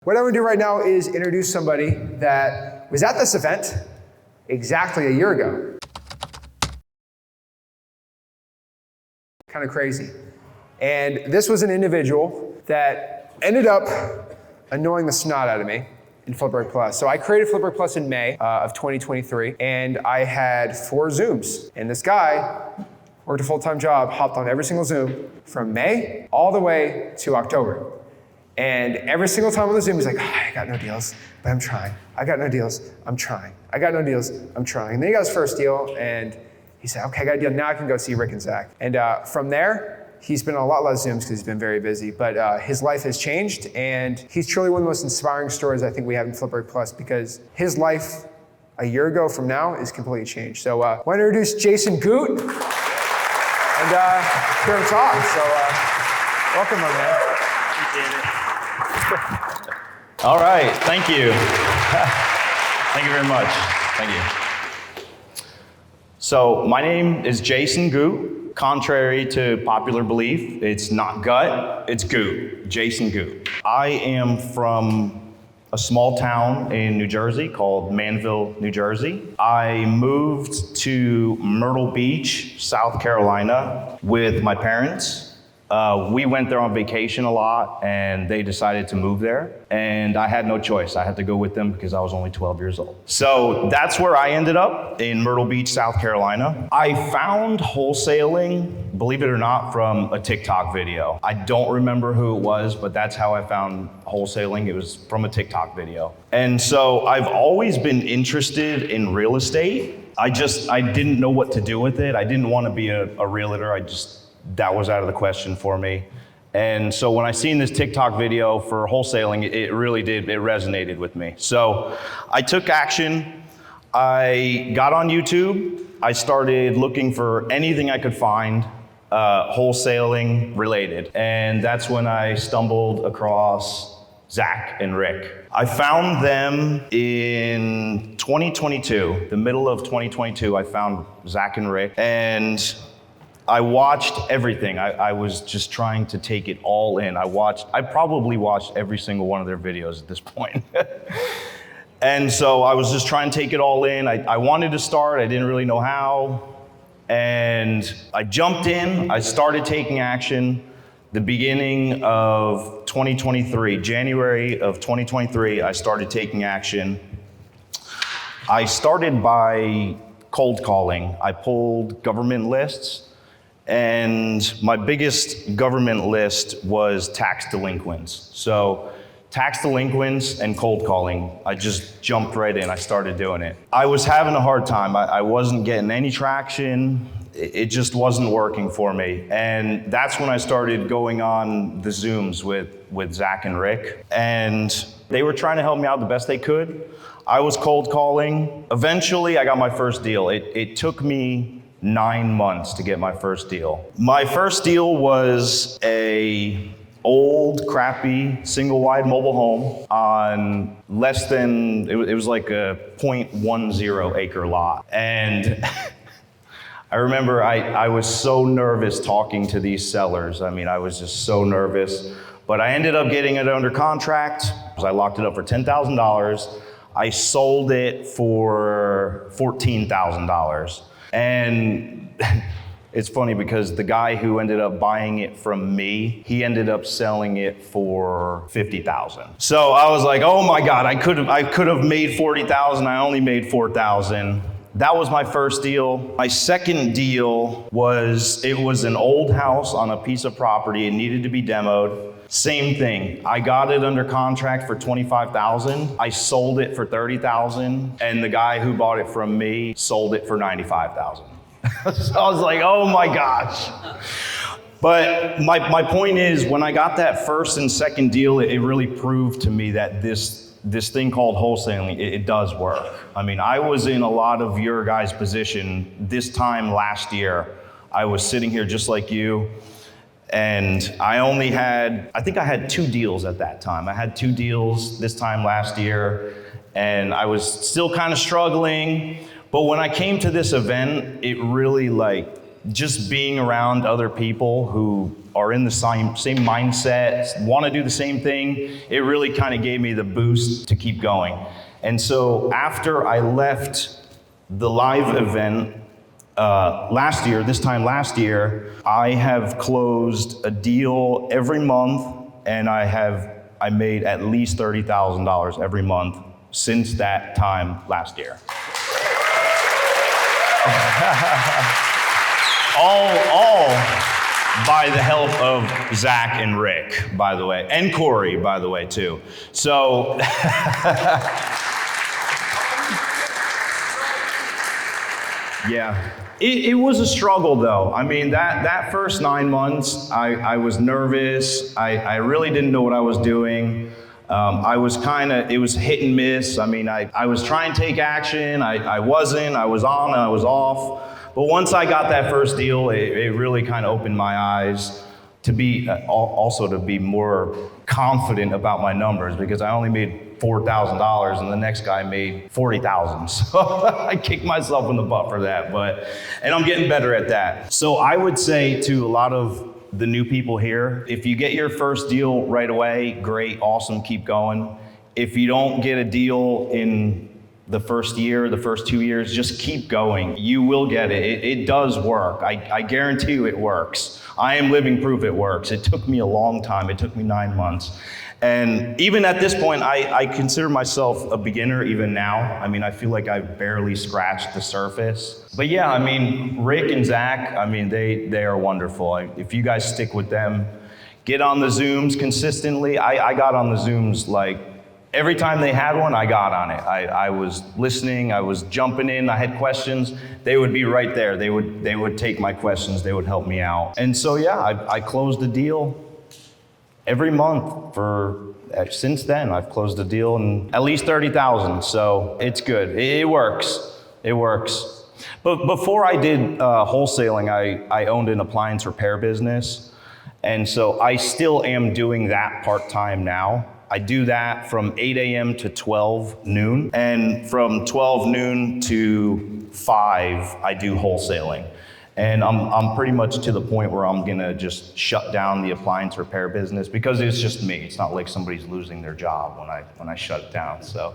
What I'm gonna do right now is introduce somebody that was at this event exactly a year ago. Kind of crazy. And this was an individual that ended up annoying the snot out of me in Flipboard Plus. So I created Flipboard Plus in May of 2023, and I had 4 Zooms. And this guy worked a full-time job, hopped on every single Zoom from May all the way to October. And every single time on the Zoom, he's like, I got no deals, but I'm trying. I got no deals, I'm trying. I got no deals, I'm trying. And then he got his first deal, and he said, okay, I got a deal. Now I can go see Rick and Zach. And from there, he's been on a lot less Zooms because he's been very busy, but his life has changed, and he's truly one of the most inspiring stories I think we have in Flipboard Plus, because his life a year ago from now is completely changed. So I want to introduce Jason Goot, and hear him talk. So welcome, my man. Appreciate it. All right, thank you. Thank you very much. Thank you. So my name is Jason Goot. Contrary to popular belief, it's not Gut, it's Goot, Jason Goot. I am from a small town in New Jersey called Manville, New Jersey. I moved to Myrtle Beach, South Carolina with my parents. We went there on vacation a lot, and they decided to move there, and I had no choice. I had to go with them because I was only 12 years old. So that's where I ended up, in Myrtle Beach, South Carolina. I found wholesaling, believe it or not, from a TikTok video. I don't remember who it was, but that's how I found wholesaling. It was from a TikTok video. And so I've always been interested in real estate. I didn't know what to do with it. I didn't want to be a realtor. That was out of the question for me. And so when I seen this TikTok video for wholesaling, it resonated with me. So I took action. I got on YouTube. I started looking for anything I could find wholesaling related. And that's when I stumbled across Zach and Rick. I found them in 2022, the middle of 2022, I found Zach and Rick, and I watched everything. I was just trying to take it all in. I probably watched every single one of their videos at this point. And so I was just trying to take it all in. I wanted to start, I didn't really know how. And I jumped in, I started taking action. The beginning of 2023, January of 2023, I started taking action. I started by cold calling. I pulled government lists. And my biggest government list was tax delinquents. So tax delinquents and cold calling, I just jumped right in, I started doing it. I was having a hard time. I wasn't getting any traction. It just wasn't working for me. And that's when I started going on the Zooms with Zach and Rick. And they were trying to help me out the best they could. I was cold calling. Eventually, I got my first deal. It took me 9 months to get my first deal. My first deal was a old, crappy, single-wide mobile home on less than, it was like a 0.10 acre lot. And I remember I was so nervous talking to these sellers. I mean, I was just so nervous. But I ended up getting it under contract. I locked it up for $10,000. I sold it for $14,000. And it's funny because the guy who ended up buying it from me, he ended up selling it for $50,000. So I was like, oh my God, I could have made $40,000. I only made $4,000. That was my first deal. My second deal was an old house on a piece of property. It needed to be demoed. Same thing. I got it under contract for $25,000. I sold it for $30,000, and the guy who bought it from me sold it for $95,000. So I was like, oh my gosh. But my point is, when I got that first and second deal, it really proved to me that this thing called wholesaling, it does work. I mean, I was in a lot of your guys' position this time last year. I was sitting here just like you. And I think I had 2 deals at that time. I had 2 deals this time last year, and I was still kind of struggling. But when I came to this event, it really just being around other people who are in the same mindset, want to do the same thing, it really kind of gave me the boost to keep going. And so after I left the live event this time last year, I have closed a deal every month, and I made at least $30,000 every month since that time last year. all by the help of Zach and Rick, by the way, and Corey, by the way, too. So, yeah, it was a struggle, though. I mean, that first 9 months, I was nervous. I really didn't know what I was doing. I was it was hit and miss. I mean, I was trying to take action. I wasn't. I was on and I was off. But once I got that first deal, it really kind of opened my eyes to be also to be more confident about my numbers, because I only made $4,000 and the next guy made $40,000. So I kicked myself in the butt for that, and I'm getting better at that. So I would say to a lot of the new people here, if you get your first deal right away, great, awesome, keep going. If you don't get a deal in the first year, the first 2 years, just keep going. You will get it. It does work. I guarantee you it works. I am living proof it works. It took me a long time. It took me 9 months. And even at this point, I consider myself a beginner even now. I mean, I feel like I've barely scratched the surface. But yeah, I mean, Rick and Zach, I mean, they are wonderful. If you guys stick with them, get on the Zooms consistently. I got on the Zooms like every time they had one, I got on it. I was listening, I was jumping in, I had questions. They would be right there. They would take my questions, they would help me out. And so yeah, I closed a deal every month since then. I've closed a deal in at least 30,000, so it's good. It works, it works. But before I did wholesaling, I owned an appliance repair business. And so I still am doing that part-time now. I do that from 8 a.m. to 12 noon, and from 12 noon to 5, I do wholesaling. And I'm pretty much to the point where I'm gonna just shut down the appliance repair business, because it's just me. It's not like somebody's losing their job when I shut it down. So,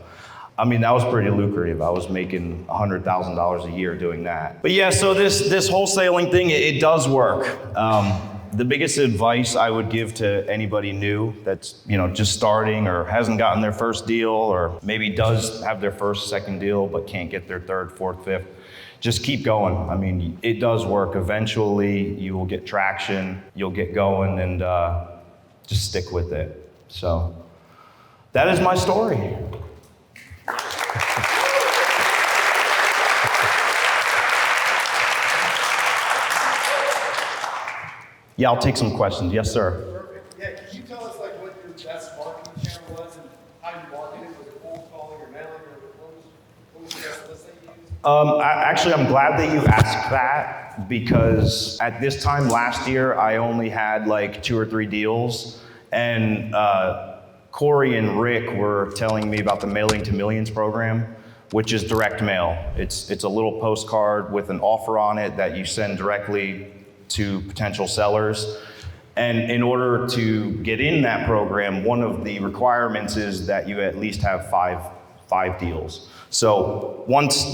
I mean, that was pretty lucrative. I was making $100,000 a year doing that. But yeah, so this wholesaling thing, it does work. The biggest advice I would give to anybody new that's just starting or hasn't gotten their first deal, or maybe does have their first, second deal but can't get their third, fourth, fifth, just keep going. I mean, it does work. Eventually you will get traction, you'll get going, and just stick with it. So that is my story. Yeah, I'll take some questions. Yes, sir. Perfect. Yeah, could you tell us like what your best marketing channel was and how you marketed? Was it cold calling or mailing, or what was the best list that you used? Actually, I'm glad that you asked that, because at this time last year, I only had like 2 or 3 deals, and Corey and Rick were telling me about the Mailing to Millions program, which is direct mail. It's a little postcard with an offer on it that you send directly to potential sellers. And in order to get in that program, one of the requirements is that you at least have five deals. So once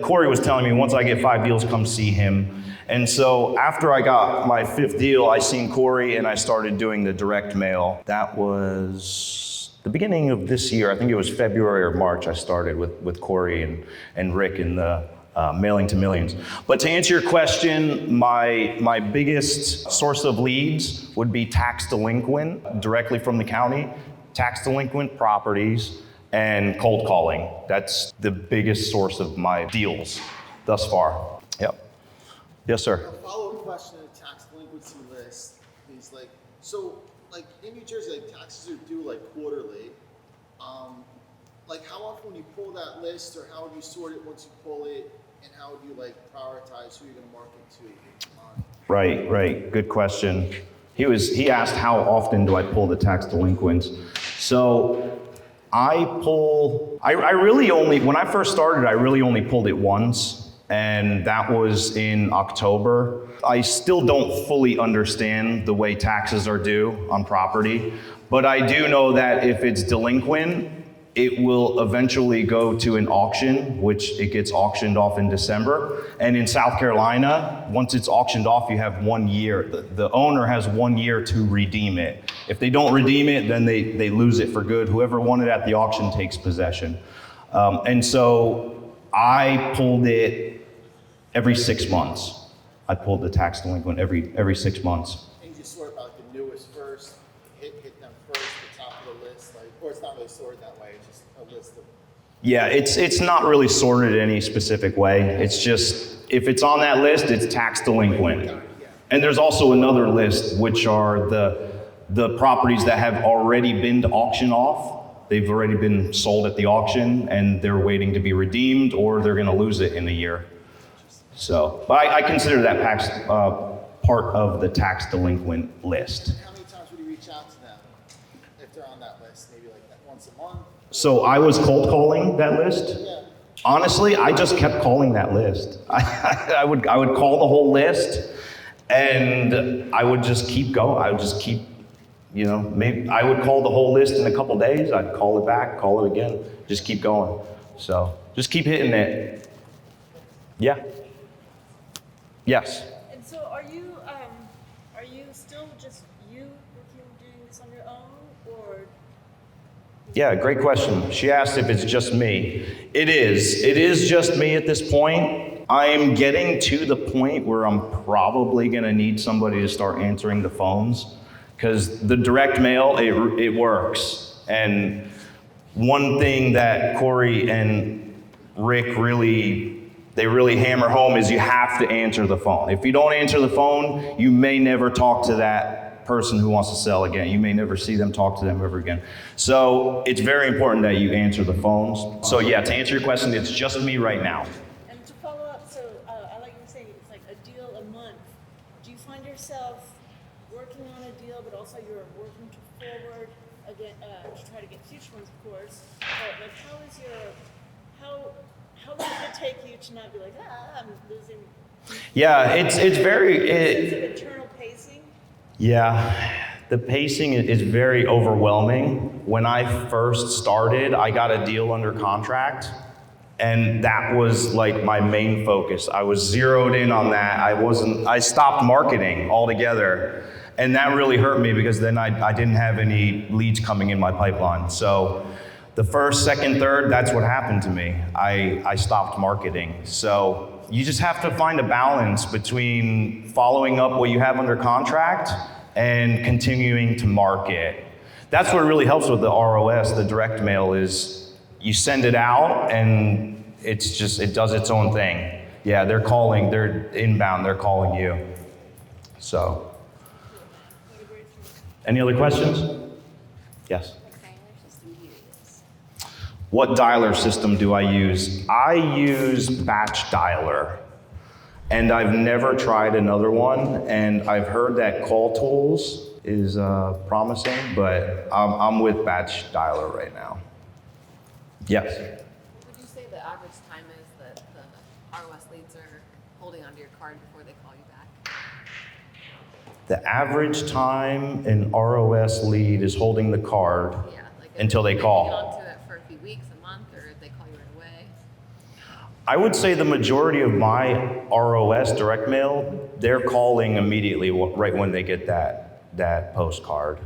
Corey was telling me, once I get 5 deals, come see him. And so after I got my 5th deal, I seen Corey and I started doing the direct mail. That was the beginning of this year. I think it was February or March I started with Corey and Rick in the Mailing to Millions. But to answer your question, my biggest source of leads would be tax delinquent, directly from the county, tax delinquent properties, and cold calling. That's the biggest source of my deals thus far. Yep. Yes, sir. A follow-up question on the tax delinquency list is like in New Jersey, like taxes are due like quarterly. Like how often when you pull that list, or how do you sort it once you pull it? And how would you like prioritize who you're going to market to? Right. Good question. He asked how often do I pull the tax delinquents. So I really only, when I first started, I really only pulled it once. and that was in October. I still don't fully understand the way taxes are due on property, but I do know that if it's delinquent, it will eventually go to an auction, which it gets auctioned off in December. And in South Carolina, once it's auctioned off, you have 1 year. The owner has 1 year to redeem it. If they don't redeem it, then they lose it for good. Whoever won it at the auction takes possession. And so I pulled it every 6 months. I pulled the tax delinquent every 6 months. And you just sort about the newest first, hit them first, the top of the list, like, or it's not really sorted that way, it's just a list of. Yeah, it's not really sorted any specific way. It's just, if it's on that list, it's tax delinquent. And there's also another list, which are the properties that have already been to auction off. They've already been sold at the auction and they're waiting to be redeemed, or they're gonna lose it in a year. So, but I consider that part of the tax delinquent list. How many times would you reach out to them if they're on that list? Maybe like that once a month? So I was cold calling that list. Yeah. Honestly, I just kept calling that list. I would call the whole list, and I would just keep going. I would just keep, maybe I would call the whole list in a couple days. I'd call it back, call it again, just keep going. So just keep hitting it. Yeah. Yes. And so are you still just you working doing this on your own, or? Yeah, great question. She asked if it's just me. It is. It is just me at this point. I'm getting to the point where I'm probably gonna need somebody to start answering the phones, because the direct mail, it works. And one thing that Corey and Rick really hammer home is you have to answer the phone. If you don't answer the phone, you may never talk to that person who wants to sell again. You may never see them, talk to them ever again. So it's very important that you answer the phones. So yeah, to answer your question, it's just me right now. And to follow up, so I like you saying it's like a deal a month. Do you find yourself working on a deal, but also you're working forward again to try to get future ones, of course? But like, how long does it take you to not be like, I'm losing? Yeah, it's very. Is it internal pacing? Yeah, the pacing is very overwhelming. When I first started, I got a deal under contract, and that was like my main focus. I was zeroed in on that. I stopped marketing altogether, and that really hurt me because then I didn't have any leads coming in my pipeline. So the first, second, third, that's what happened to me. I stopped marketing. So you just have to find a balance between following up what you have under contract and continuing to market. That's what really helps with the ROS, the direct mail, is you send it out and it does its own thing. Yeah, they're inbound, they're calling you. So, any other questions? Yes. What dialer system do I use? I use Batch Dialer, and I've never tried another one, and I've heard that Call Tools is promising, but I'm with Batch Dialer right now. Yes? Would you say the average time is that the ROS leads are holding onto your card before they call you back? The average time an ROS lead is holding the card until they call. Get onto it for a few weeks, a month, or they call you right away? I would say the majority of my ROS direct mail, they're calling immediately right when they get that postcard.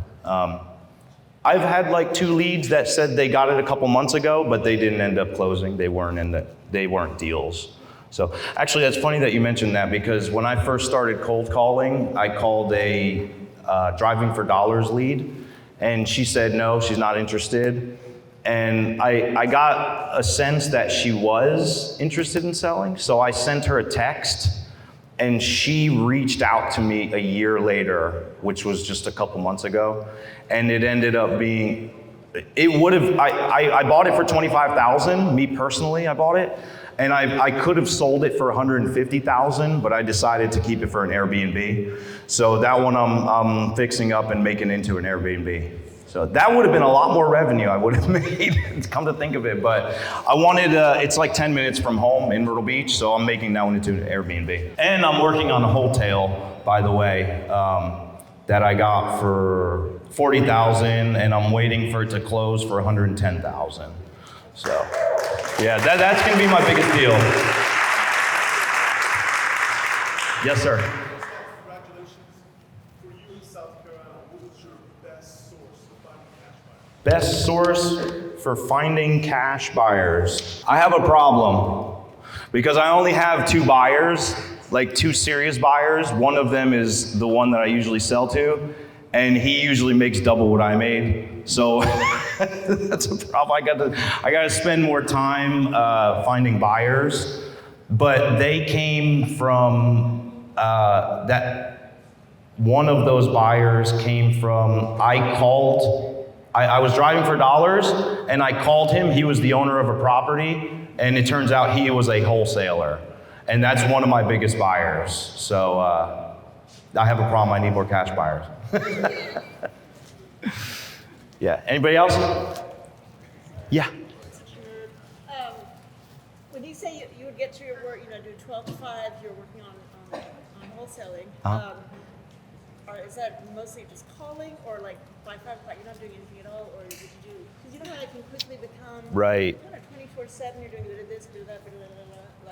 I've had like 2 leads that said they got it a couple months ago, but they didn't end up closing. They weren't deals. So actually, that's funny that you mentioned that, because when I first started cold calling, I called a driving for dollars lead, and she said no, she's not interested. And I got a sense that she was interested in selling, so I sent her a text, and she reached out to me a year later, which was just a couple months ago, and it ended up being, I bought it for $25,000, me personally, I bought it, and I could have sold it for $150,000, but I decided to keep it for an Airbnb. So that one I'm fixing up and making into an Airbnb. So that would have been a lot more revenue I would have made, come to think of it. But I wanted, it's like 10 minutes from home in Myrtle Beach, so I'm making that one into an Airbnb. And I'm working on a Wholesale, by the way, that I got for $40,000, and I'm waiting for it to close for $110,000. So, yeah, that's gonna be my biggest deal. Yes, sir. Congratulations. For you in South Carolina, what was your best source of finding cash buyers? Best source for finding cash buyers. I have a problem because I only have 2 buyers, like 2 serious buyers. One of them is the one that I usually sell to, and he usually makes double what I made. So that's a problem. I got to spend more time finding buyers, but they came from that. One of those buyers came from, I was driving for dollars and I called him. He was the owner of a property, and it turns out he was a wholesaler. And that's one of my biggest buyers. So I have a problem. I need more cash buyers. Yeah. Anybody else? Yeah. When you say you would get to your work, do 12 to 5, you're working on wholesaling. Uh-huh. Is that mostly just calling, or like by 5 o'clock you're not doing anything at all, or did you do? Because you know how it can quickly become Right. kind of 24/7. You're doing a bit of this, do that, blah, blah,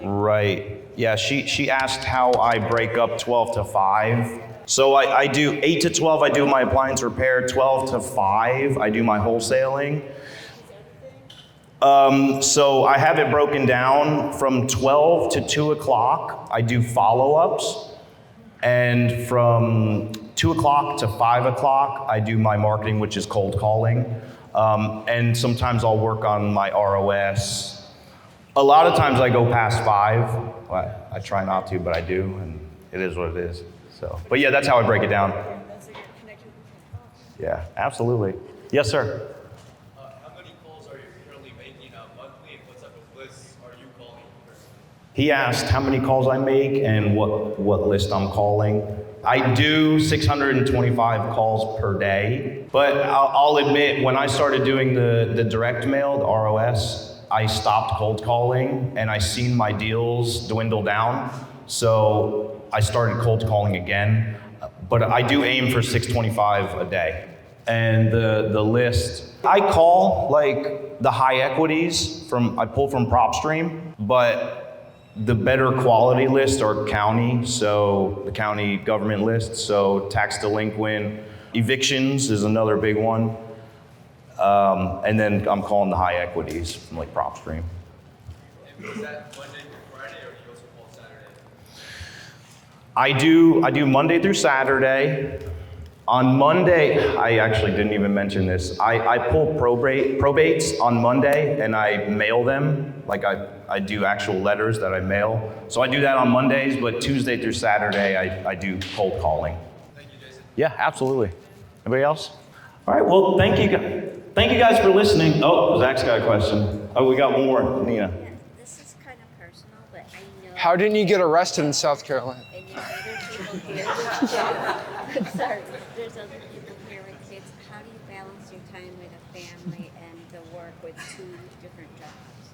blah, blah, Right. Yeah, she asked how I break up 12 to 5. So I do 8 to 12, I do my appliance repair. 12 to 5, I do my wholesaling. So I have it broken down from 12 to 2 o'clock, I do follow-ups. And from 2 o'clock to 5 o'clock, I do my marketing, which is cold calling. And sometimes I'll work on my ROS. A lot of times I go past 5. Well, I try not to, but I do, and it is what it is. So, but yeah, that's how I break it down. That's a good connection with your Yeah, absolutely. Yes, sir. How many calls are you currently making monthly, and what type of lists are you calling? He asked how many calls I make and what list I'm calling. I do 625 calls per day, but I'll admit, when I started doing the direct mail, the ROS, I stopped cold calling and I seen my deals dwindle down. So I started cold calling again, but I do aim for 625 a day. And the list, I call like the high equities I pull from PropStream, but the better quality lists are county, so the county government list, so tax delinquent, evictions is another big one. And then I'm calling the high equities from like PropStream. And was that Monday through Friday, or do you also call Saturday? I do Monday through Saturday. On Monday, I actually didn't even mention this. I pull probates on Monday and I mail them. Like I do actual letters that I mail. So I do that on Mondays, but Tuesday through Saturday, I do cold calling. Thank you, Jason. Yeah, absolutely. Anybody else? All right, well, thank you guys for listening. Oh, Zach's got a question. Oh, we got one more, Nina. Yeah, this is kind of personal, but I know. How didn't you get arrested in South Carolina? And there's other people here with kids. Sorry, there's other people here with kids. How do you balance your time with a family and the work with 2 different jobs,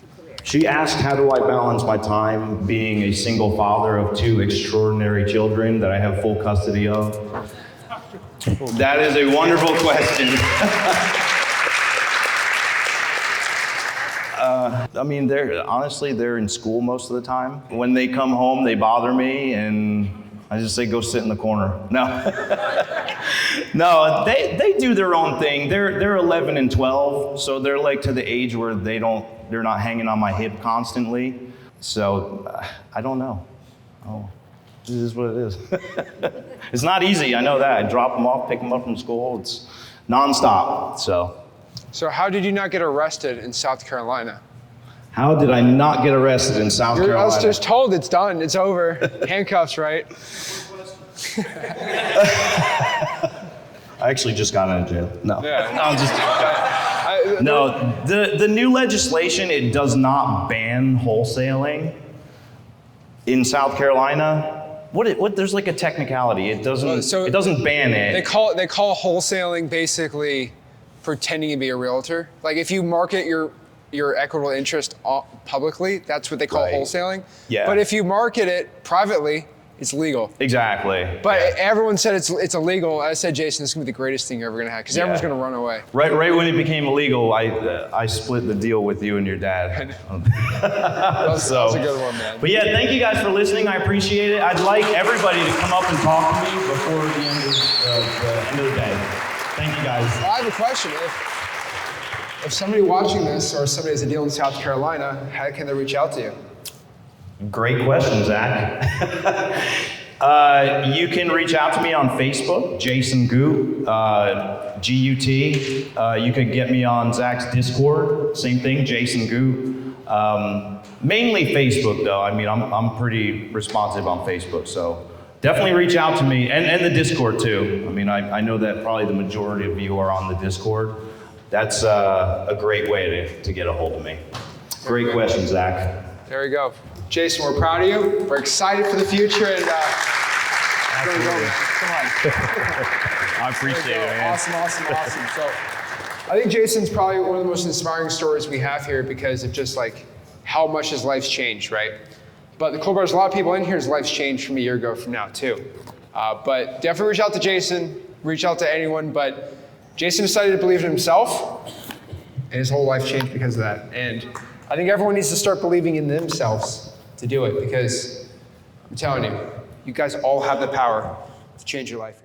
2 careers? She asked, how do I balance my time being a single father of 2 extraordinary children that I have full custody of? That is a wonderful question. I mean, they're in school most of the time. When they come home, they bother me, and I just say, go sit in the corner. No, no, they do their own thing. They're 11 and 12, so they're like to the age where they're not hanging on my hip constantly. So I don't know. Oh, this is what it is. It's not easy, I know that. I drop them off, pick them up from school. It's nonstop. So how did you not get arrested in South Carolina? How did I not get arrested in South I Carolina? was just told it's done, it's over. Handcuffs, right? I actually just got out of jail. No. Yeah. No, I'm just No, the new legislation, it does not ban wholesaling in South Carolina. there's like a technicality. It doesn't ban it. They call wholesaling basically pretending to be a realtor. Like if you market your equitable interest publicly, that's what they call Right. wholesaling. Yeah. But if you market it privately, it's legal. Exactly. But everyone said it's illegal. I said, Jason, this is gonna be the greatest thing you're ever gonna have because everyone's gonna run away. Right when it became illegal, I split the deal with you and your dad. That's a good one, man. But yeah, thank you guys for listening. I appreciate it. I'd like everybody to come up and talk to me before the end of the day. Thank you guys. I have a question. If somebody watching this or somebody has a deal in South Carolina, how can they reach out to you? Great question, Zach. You can reach out to me on Facebook, Jason Gut, G-U-T. You can get me on Zach's Discord, same thing, Jason Gut. Mainly Facebook, though. I mean, I'm pretty responsive on Facebook, so definitely reach out to me, and the Discord, too. I mean, I know that probably the majority of you are on the Discord. That's a great way to get a hold of me. Great question, Zach. There we go. Jason, we're proud of you. We're excited for the future, and come on. I appreciate it, man. Awesome. So I think Jason's probably one of the most inspiring stories we have here because of just like how much his life's changed, right? But the cool part is a lot of people in here's life's changed from a year ago from now too. But definitely reach out to Jason, reach out to anyone, but Jason decided to believe in himself and his whole life changed because of that. And I think everyone needs to start believing in themselves to do it because I'm telling you, you guys all have the power to change your life.